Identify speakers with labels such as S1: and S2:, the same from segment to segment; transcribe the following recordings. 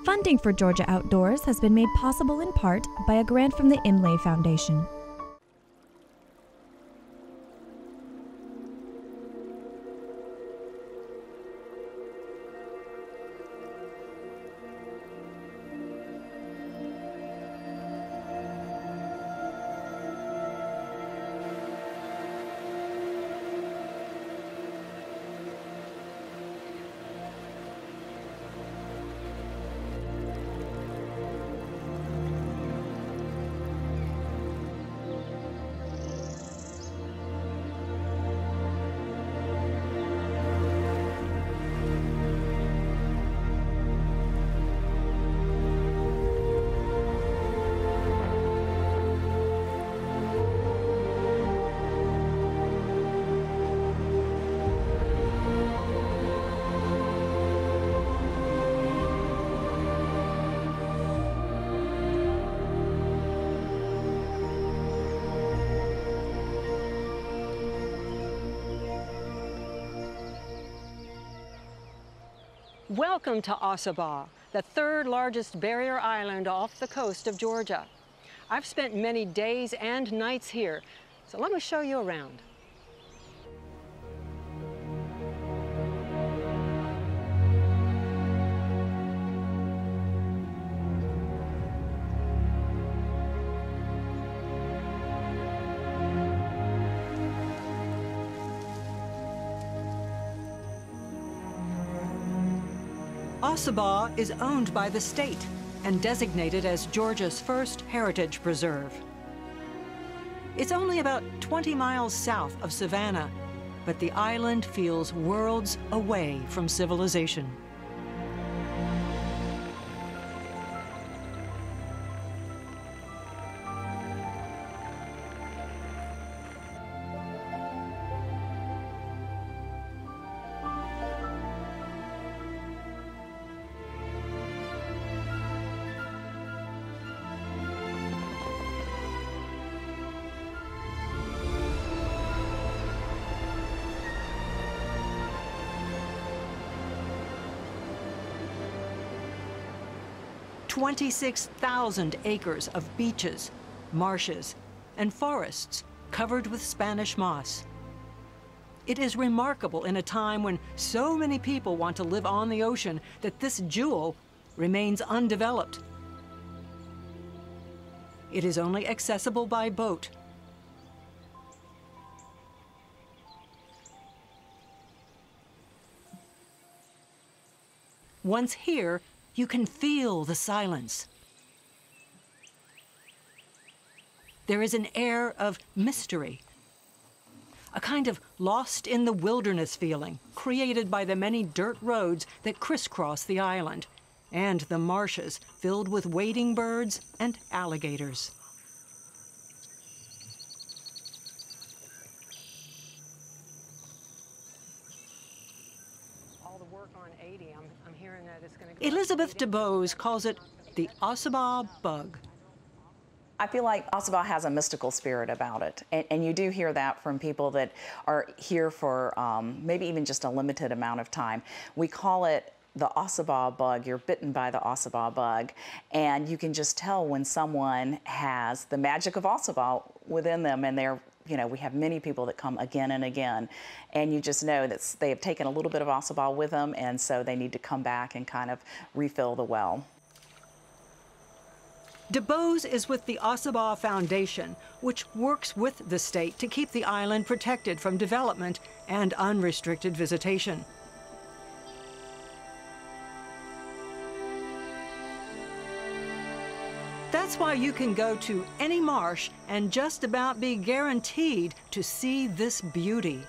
S1: Funding for Georgia Outdoors has been made possible in part by a grant from the Imlay Foundation.
S2: Welcome to Ossabaw, the third largest barrier island off the coast of Georgia. I've spent many days and nights here, so let me show you around. Ossabaw is owned by the state and designated as Georgia's first heritage preserve. It's only about 20 miles south of Savannah, but the island feels worlds away from civilization. "26,000 acres of beaches, marshes, and forests covered with Spanish moss. It is remarkable in a time when so many people want to live on the ocean that this jewel remains undeveloped. It is only accessible by boat. Once here, you can feel the silence. There is an air of mystery, a kind of lost in the wilderness feeling created by the many dirt roads that crisscross the island and the marshes filled with wading birds and alligators. Elizabeth DeBose calls it the Ossabaw bug.
S3: I feel like Ossabaw has a mystical spirit about it, and you do hear that from people that are here for maybe even just a limited amount of time. We call it the Ossabaw bug. You're bitten by the Ossabaw bug, and you can just tell when someone has the magic of Ossabaw within them, and they're, you know, we have many people that come again and again, and you just know that they have taken a little bit of Ossabaw with them, and so they need to come back and kind of refill the well.
S2: DeBose is with the Ossabaw Foundation, which works with the state to keep the island protected from development and unrestricted visitation. That's why you can go to any marsh and just about be guaranteed to see this beauty.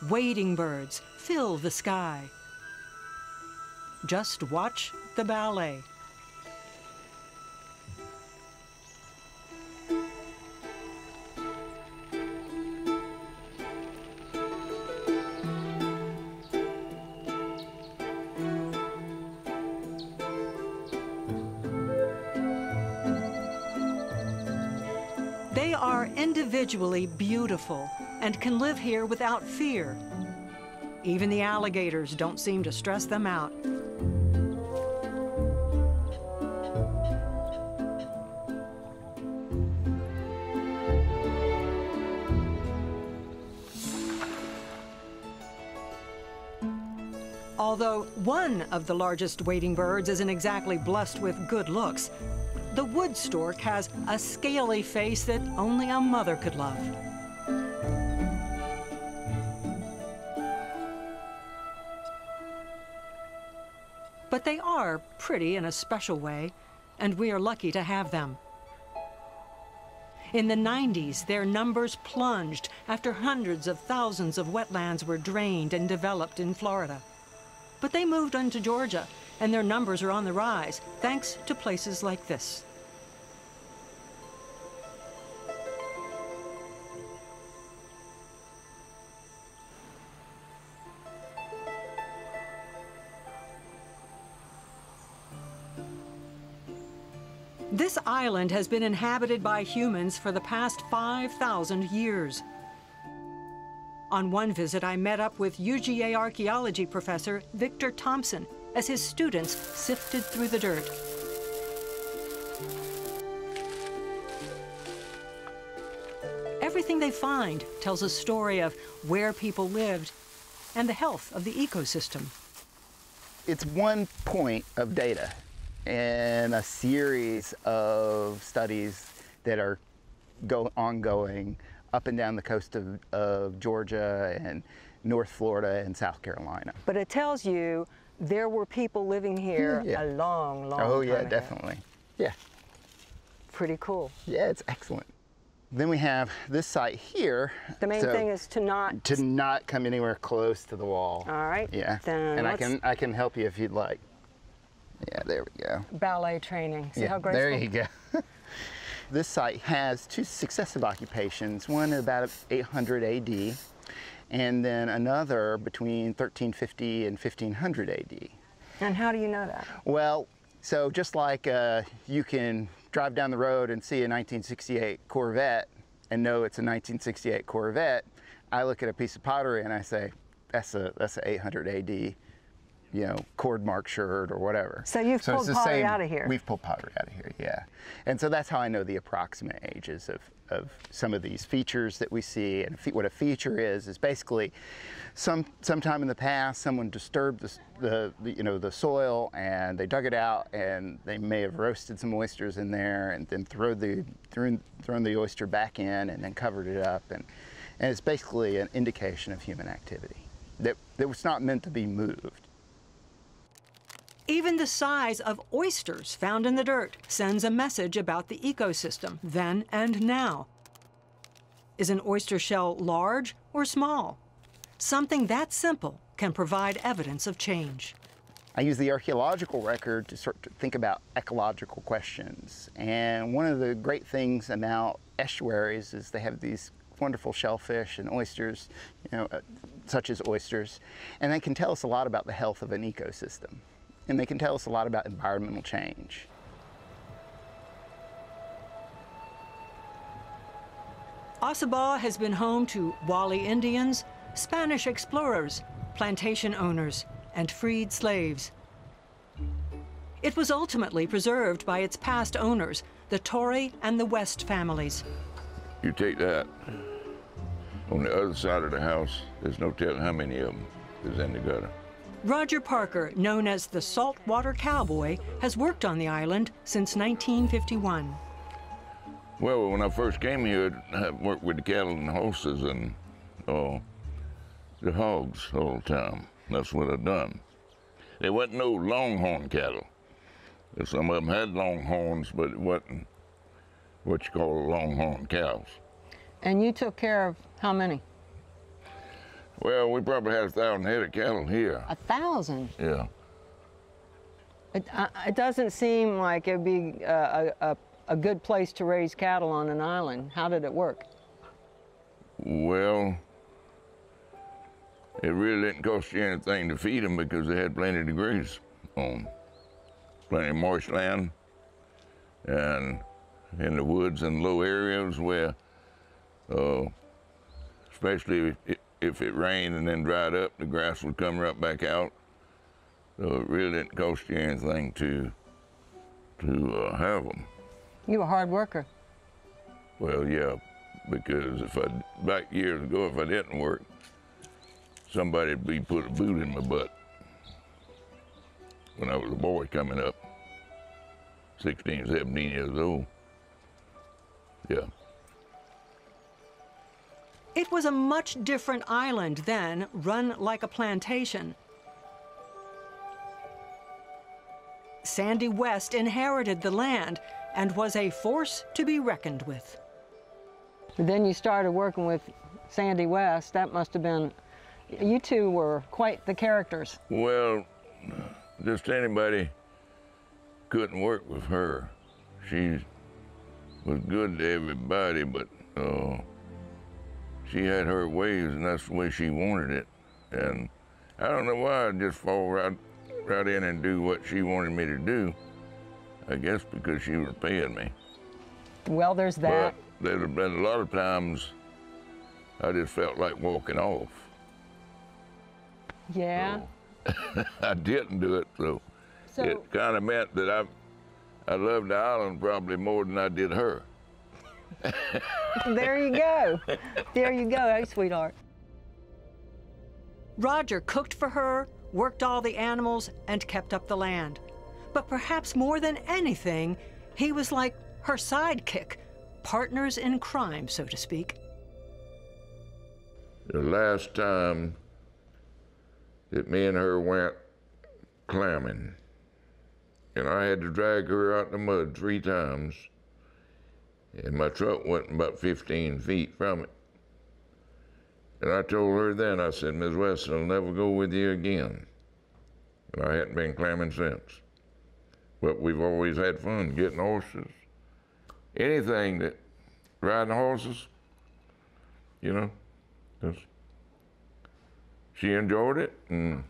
S2: Wading birds fill the sky. Just watch the ballet. They are individually beautiful and can live here without fear. Even the alligators don't seem to stress them out. Although one of the largest wading birds isn't exactly blessed with good looks, the wood stork has a scaly face that only a mother could love. But they are pretty in a special way, and we are lucky to have them. In the 90s, their numbers plunged after hundreds of thousands of wetlands were drained and developed in Florida. But they moved on to Georgia, and their numbers are on the rise, thanks to places like this. This island has been inhabited by humans for the past 5,000 years. On one visit, I met up with UGA archaeology professor Victor Thompson as his students sifted through the dirt. Everything they find tells a story of where people lived and the health of the ecosystem.
S4: It's one point of data and a series of studies that are ongoing up and down the coast of Georgia and North Florida and South Carolina.
S2: But it tells you there were people living here a long, long time
S4: Oh yeah,
S2: ago.
S4: definitely. Yeah.
S2: Pretty cool.
S4: Yeah, it's excellent. Then we have this site here.
S2: The main thing is to not
S4: come anywhere close to the wall.
S2: All right.
S4: Yeah.
S2: Then
S4: and I can help you if you'd like. Yeah, there we go.
S2: Ballet training. See how graceful?
S4: There you go. This site has two successive occupations, one about 800 AD, and then another between 1350 and 1500 AD.
S2: And how do you know that?
S4: Well, so just like you can drive down the road and see a 1968 Corvette and know it's a 1968 Corvette, I look at a piece of pottery and I say, that's a 800 AD, you know, cord mark shirt or whatever.
S2: So you've pulled pottery out of here?
S4: We've pulled pottery out of here, yeah. And so that's how I know the approximate ages of some of these features that we see. And what a feature is basically sometime in the past someone disturbed the soil and they dug it out and they may have roasted some oysters in there and then thrown the oyster back in and then covered it up. And it's basically an indication of human activity that was not meant to be moved.
S2: Even the size of oysters found in the dirt sends a message about the ecosystem then and now. Is an oyster shell large or small? Something that simple can provide evidence of change.
S4: I use the archaeological record to sort of think about ecological questions. And one of the great things about estuaries is they have these wonderful shellfish and oysters, such as oysters, and they can tell us a lot about the health of an ecosystem. And they can tell us a lot about environmental change.
S2: Ossabaw has been home to Wally Indians, Spanish explorers, plantation owners, and freed slaves. It was ultimately preserved by its past owners, the Torrey and the West families.
S5: You take that. On the other side of the house, there's no telling how many of them is in the gutter.
S2: Roger Parker, known as the Saltwater Cowboy, has worked on the island since 1951.
S5: Well, when I first came here, I worked with the cattle and the horses and the hogs all the time. That's what I done. There wasn't no longhorn cattle. Some of them had longhorns, but it wasn't what you call longhorn cows.
S2: And you took care of how many?
S5: Well, we probably had 1,000 head of cattle here.
S2: 1,000?
S5: Yeah.
S2: It doesn't seem like it'd be a good place to raise cattle on an island. How did it work?
S5: Well, it really didn't cost you anything to feed them because they had plenty to graze on. Plenty of marsh land and in the woods and low areas where, especially if it rained and then dried up, the grass would come right back out. So it really didn't cost you anything to have them.
S2: You were a hard worker.
S5: Well, yeah, because back years ago, if I didn't work, somebody'd be put a boot in my butt when I was a boy coming up, 16, 17 years old. Yeah.
S2: It was a much different island then, run like a plantation. Sandy West inherited the land and was a force to be reckoned with.
S6: Then you started working with Sandy West. That must have been, you two were quite the characters.
S5: Well, just anybody couldn't work with her. She was good to everybody, but she had her ways, and that's the way she wanted it. And I don't know why I'd just fall right in and do what she wanted me to do. I guess because she was paying me.
S6: Well, there's that.
S5: But there have been a lot of times I just felt like walking off.
S6: Yeah.
S5: So, I didn't do it, so it kind of meant that I loved the island probably more than I did her.
S6: There you go. There you go. Hey, sweetheart.
S2: Roger cooked for her, worked all the animals, and kept up the land. But perhaps more than anything, he was like her sidekick, partners in crime, so to speak.
S5: The last time that me and her went clamming, and I had to drag her out in the mud 3 times, and my truck went about 15 feet from it. And I told her then, I said, Ms. West, I'll never go with you again. And I hadn't been clamming since. But we've always had fun getting horses. Anything that, riding horses, you know, 'cause she enjoyed it, and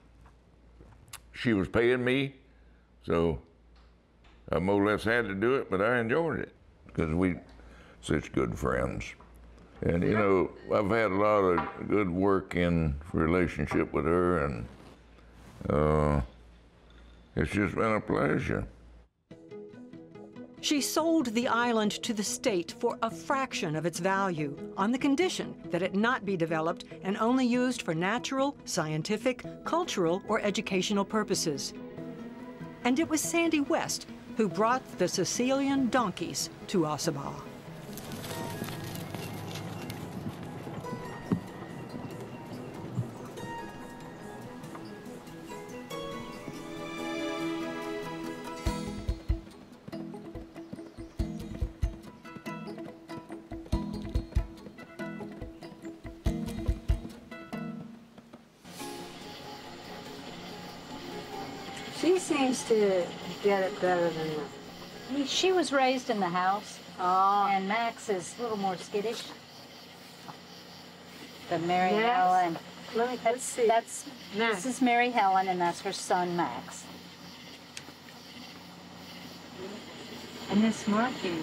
S5: she was paying me, so I more or less had to do it, but I enjoyed it, because we such good friends. And you know, I've had a lot of good working relationship with her, and it's just been a pleasure.
S2: She sold the island to the state for a fraction of its value, on the condition that it not be developed and only used for natural, scientific, cultural, or educational purposes. And it was Sandy West who brought the Sicilian donkeys to Ossabaw.
S7: She seems to get it better than that.
S8: She was raised in the house,
S7: Oh,
S8: and Max is a little more skittish than Mary
S7: Max?
S8: Helen.
S7: let's see.
S8: That's
S7: Max.
S8: This is Mary Helen, and that's her son Max.
S7: And this marking,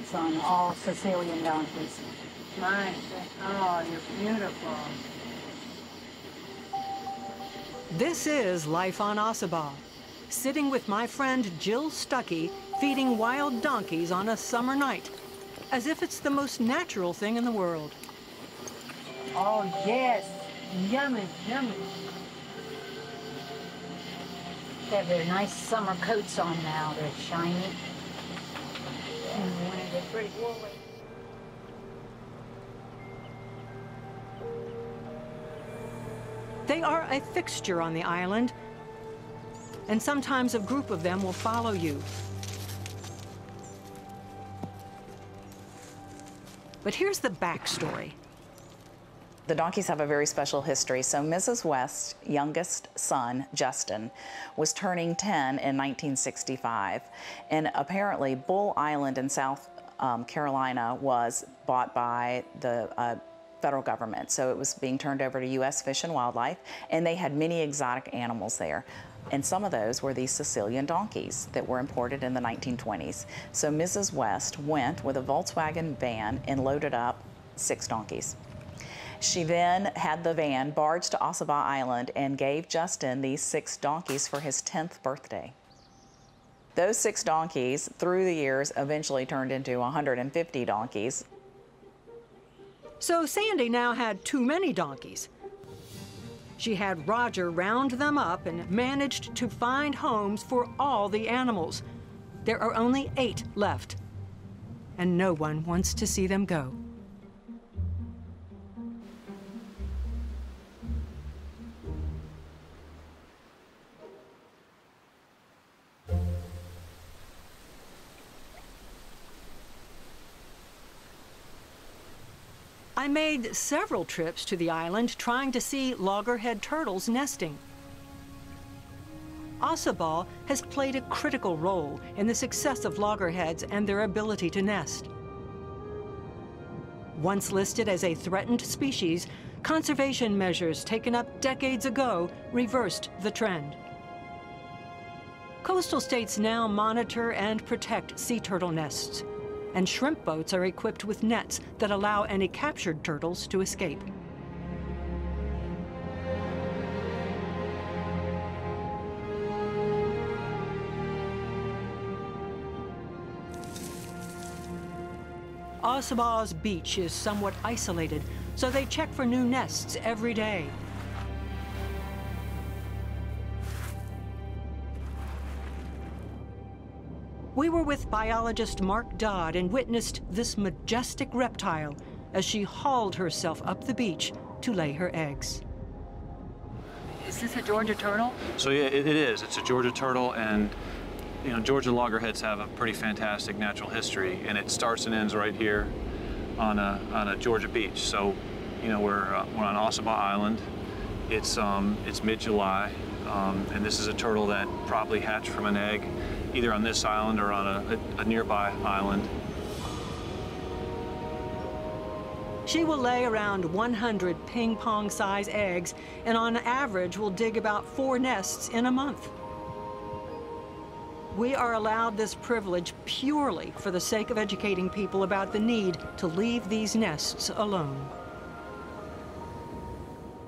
S8: It's on all Sicilian donkeys.
S7: my, oh, you're beautiful.
S2: This is life on Ossabaw, sitting with my friend Jill Stuckey, feeding wild donkeys on a summer night, as if it's the most natural thing in the world.
S7: Oh, yes. Yummy, yummy.
S8: They have their nice summer coats on now. They're shiny. And the winter they're pretty woolly.
S2: They are a fixture on the island, and sometimes a group of them will follow you. But here's the backstory.
S3: The donkeys have a very special history. So Mrs. West's youngest son, Justin, was turning 10 in 1965. And apparently Bull Island in South Carolina was bought by the federal government. So it was being turned over to U.S. Fish and Wildlife, and they had many exotic animals there. And some of those were these Sicilian donkeys that were imported in the 1920s. So Mrs. West went with a Volkswagen van and loaded up 6 donkeys. She then had the van barged to Ossabaw Island and gave Justin these 6 donkeys for his 10th birthday. Those 6 donkeys, through the years, eventually turned into 150 donkeys.
S2: So Sandy now had too many donkeys. She had Roger round them up and managed to find homes for all the animals. There are only 8 left, and no one wants to see them go. I made several trips to the island trying to see loggerhead turtles nesting. Ossabaw has played a critical role in the success of loggerheads and their ability to nest. Once listed as a threatened species, conservation measures taken up decades ago reversed the trend. Coastal states now monitor and protect sea turtle nests, and shrimp boats are equipped with nets that allow any captured turtles to escape. Ossabaw's beach is somewhat isolated, so they check for new nests every day. We were with biologist Mark Dodd and witnessed this majestic reptile as she hauled herself up the beach to lay her eggs.
S9: Is this a Georgia turtle?
S10: So yeah, it is. It's a Georgia turtle, and you know, Georgia loggerheads have a pretty fantastic natural history, and it starts and ends right here on a Georgia beach. So, you know, we're on Ossabaw Island. It's mid-July, and this is a turtle that probably hatched from an egg either on this island or on a nearby island.
S2: She will lay around 100 ping-pong-size eggs, and on average will dig about 4 nests in a month. We are allowed this privilege purely for the sake of educating people about the need to leave these nests alone.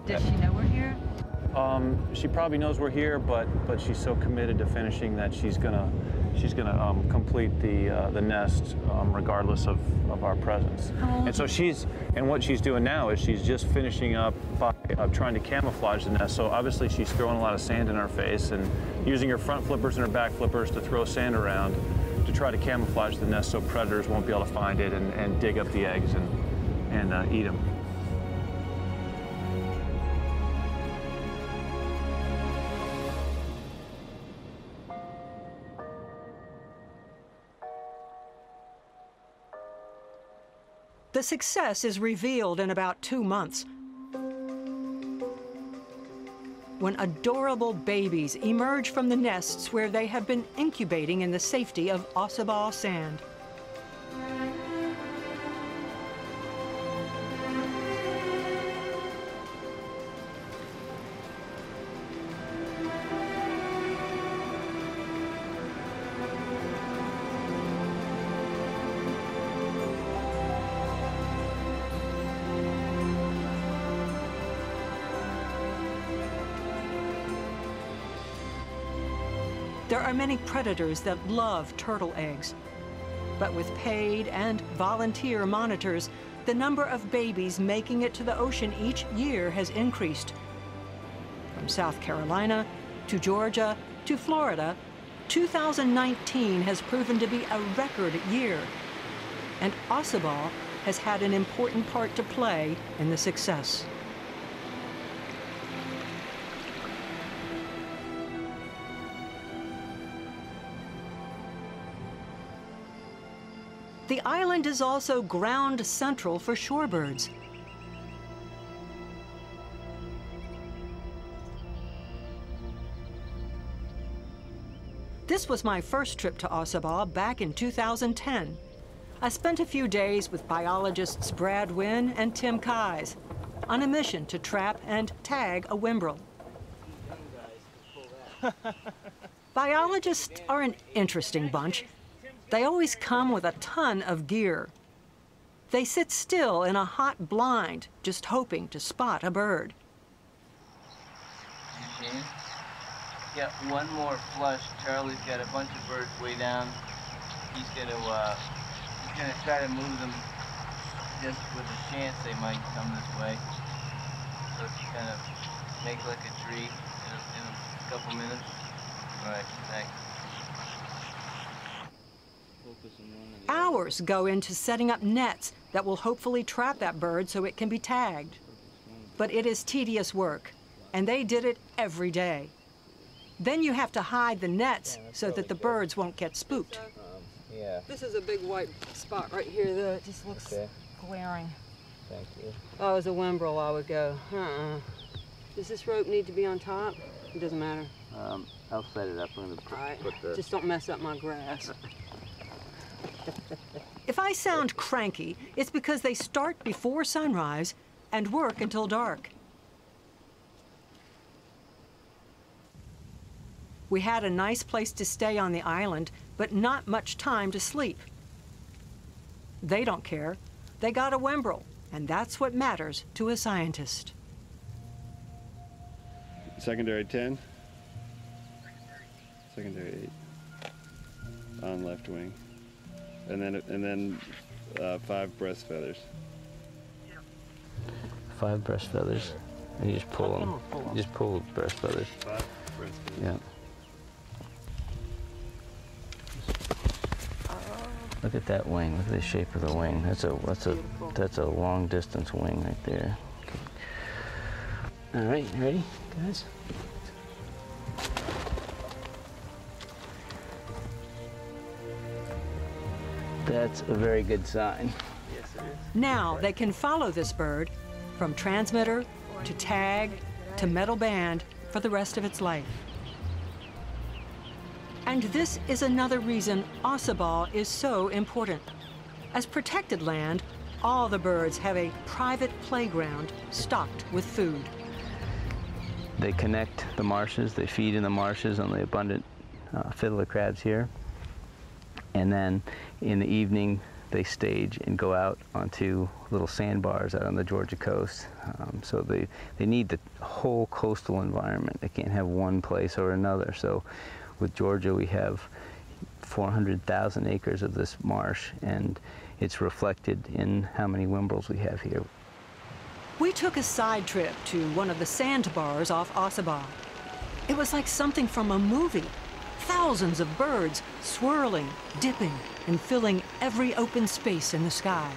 S9: Does she know we're here?
S10: She probably knows we're here, but she's so committed to finishing that she's gonna complete the nest regardless of our presence. And so what she's doing now is she's just finishing up by trying to camouflage the nest. So obviously she's throwing a lot of sand in our face and using her front flippers and her back flippers to throw sand around to try to camouflage the nest so predators won't be able to find it and dig up the eggs and eat them.
S2: The success is revealed in about 2 months, when adorable babies emerge from the nests where they have been incubating in the safety of Ossabaw sand. There are many predators that love turtle eggs, but with paid and volunteer monitors, the number of babies making it to the ocean each year has increased. From South Carolina to Georgia to Florida, 2019 has proven to be a record year, and Ossabaw has had an important part to play in the success. The island is also ground central for shorebirds. This was my first trip to Ossabaw back in 2010. I spent a few days with biologists Brad Wynn and Tim Keyes on a mission to trap and tag a whimbrel. Biologists are an interesting bunch. They always come with a ton of gear. They sit still in a hot blind, just hoping to spot a bird.
S11: Got one more flush. Charlie's got a bunch of birds way down. He's gonna try to move them just with a chance they might come this way. So if you kind of make like a tree in a couple minutes. All right, thanks.
S2: Hours go into setting up nets that will hopefully trap that bird so it can be tagged. But it is tedious work, and they did it every day. Then you have to hide the nets so that the birds won't get spooked.
S11: Yeah.
S6: This is a big white spot right here that just looks glaring.
S11: Thank you.
S6: If I was a Wimbrel, I would go, Does this rope need to be on top? It doesn't matter.
S11: I'll set it up. I'm gonna put the...
S6: Just don't mess up my grass.
S2: If I sound cranky, it's because they start before sunrise and work until dark. We had a nice place to stay on the island, but not much time to sleep. They don't care. They got a Wimbrel, and that's what matters to a scientist.
S12: Secondary 10. Secondary 8. On left wing. And then 5 breast feathers.
S11: 5 breast feathers. And you just pull them. You just pull the breast feathers.
S12: 5 breast feathers.
S11: Yeah. Look at that wing. Look at the shape of the wing. That's a long distance wing right there. Okay. All right, ready, guys? That's a very good sign.
S12: Yes, it is.
S2: Now they can follow this bird from transmitter to tag to metal band for the rest of its life. And this is another reason Ausable is so important. As protected land, all the birds have a private playground stocked with food.
S11: They connect the marshes, they feed in the marshes on the abundant fiddler crabs here. And then in the evening, they stage and go out onto little sandbars out on the Georgia coast. So they need the whole coastal environment. They can't have one place or another. So with Georgia, we have 400,000 acres of this marsh, and it's reflected in how many Wimbrels we have here.
S2: We took a side trip to one of the sandbars off Ausable. It was like something from a movie. Thousands of birds swirling, dipping, and filling every open space in the sky.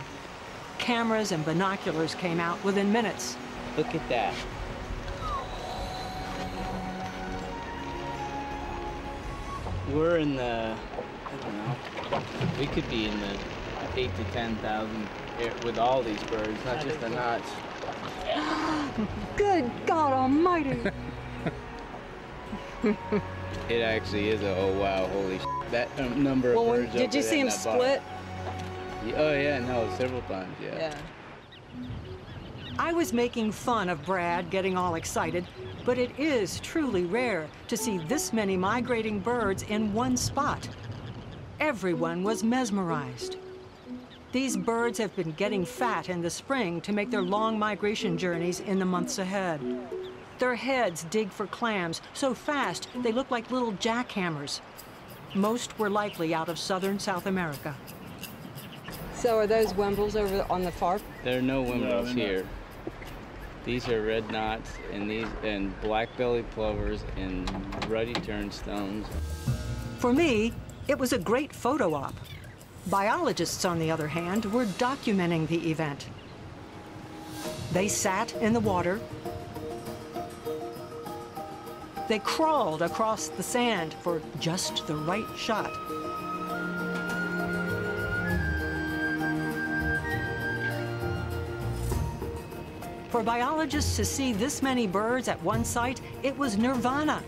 S2: Cameras and binoculars came out within minutes.
S11: Look at that. We're in the, I don't know, we could be in the 8 to 10,000 with all these birds, not just the knots.
S6: Good God Almighty!
S11: It actually is a, oh wow, holy shit. That number of birds.
S6: Did you see him split?
S11: Oh yeah, no, several times, yeah.
S2: I was making fun of Brad getting all excited, but it is truly rare to see this many migrating birds in one spot. Everyone was mesmerized. These birds have been getting fat in the spring to make their long migration journeys in the months ahead. Their heads dig for clams so fast they look like little jackhammers. Most were likely out of southern South America.
S6: So are those Wimbrels over on the far?
S11: There are no Wimbrels here. These are red knots and black-bellied plovers and ruddy turnstones.
S2: For me, it was a great photo op. Biologists, on the other hand, were documenting the event. They sat in the water. They crawled across the sand for just the right shot. For biologists to see this many birds at one site, it was nirvana.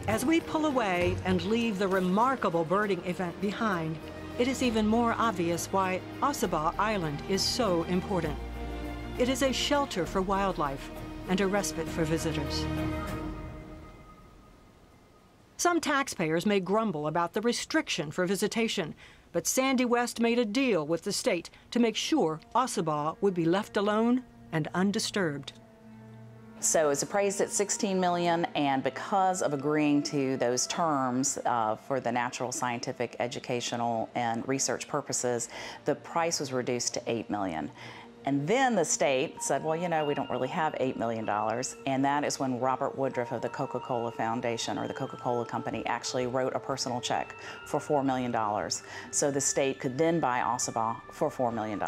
S2: As we pull away and leave the remarkable birding event behind, it is even more obvious why Ausable Island is so important. It is a shelter for wildlife and a respite for visitors. Some taxpayers may grumble about the restriction for visitation, but Sandy West made a deal with the state to make sure Ossabaw would be left alone and undisturbed.
S3: So it's appraised at $16 million, and because of agreeing to those terms for the natural, scientific, educational, and research purposes, the price was reduced to $8 million. And then the state said, well, you know, we don't really have $8 million. And that is when Robert Woodruff of the Coca-Cola Foundation, or the Coca-Cola Company, actually wrote a personal check for $4 million. So the state could then buy Ossabaw for $4 million.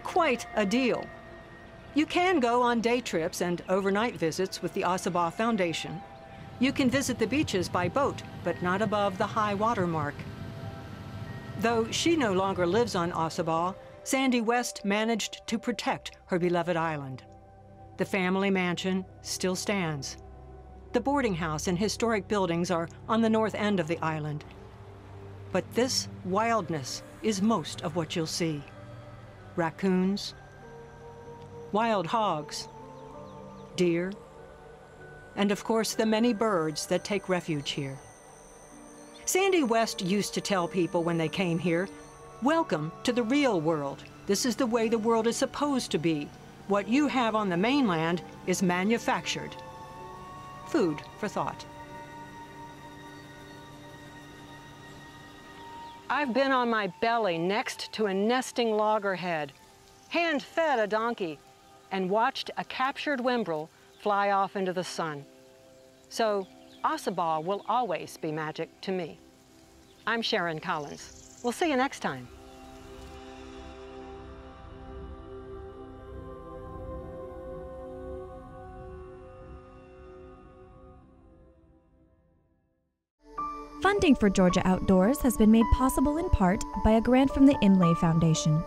S2: Quite a deal. You can go on day trips and overnight visits with the Ossabaw Foundation. You can visit the beaches by boat, but not above the high water mark. Though she no longer lives on Ossabaw, Sandy West managed to protect her beloved island. The family mansion still stands. The boarding house and historic buildings are on the north end of the island. But this wildness is most of what you'll see. Raccoons, wild hogs, deer, and of course the many birds that take refuge here. Sandy West used to tell people when they came here, welcome to the real world. This is the way the world is supposed to be. What you have on the mainland is manufactured. Food for thought.
S6: I've been on my belly next to a nesting loggerhead, hand-fed a donkey, and watched a captured whimbrel fly off into the sun. So Ossabaw will always be magic to me. I'm Sharon Collins. We'll see you next time.
S1: Funding for Georgia Outdoors has been made possible in part by a grant from the Imlay Foundation.